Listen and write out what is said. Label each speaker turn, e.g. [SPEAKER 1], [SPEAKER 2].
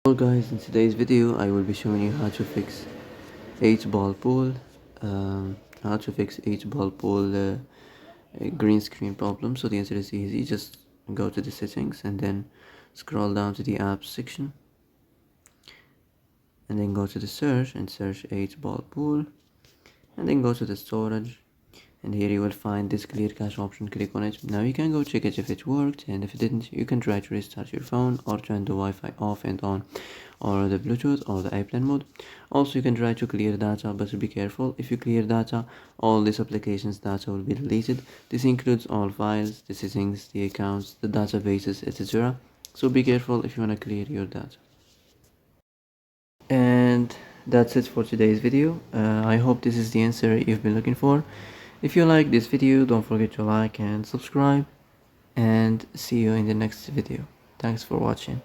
[SPEAKER 1] Hello guys, in today's video I will be showing you how to fix 8 ball pool green screen problem. So the answer is easy. Just go to the settings and then scroll down to the apps section and then go to the search and search 8 ball pool and then go to the storage, and here you will find this clear cache option. Click on it. Now you can go check it if it worked, and if it didn't you can try to restart your phone or turn the Wi-Fi off and on, or the Bluetooth or the airplane mode. Also you can try to clear data, but be careful. If you clear data, all these applications data will be deleted. This includes all files, the settings, the accounts, the databases, etc. So be careful if you want to clear your data. And that's it for today's video. I hope this is the answer you've been looking for. If you like this video, don't forget to like and subscribe, and see you in the next video. Thanks for watching.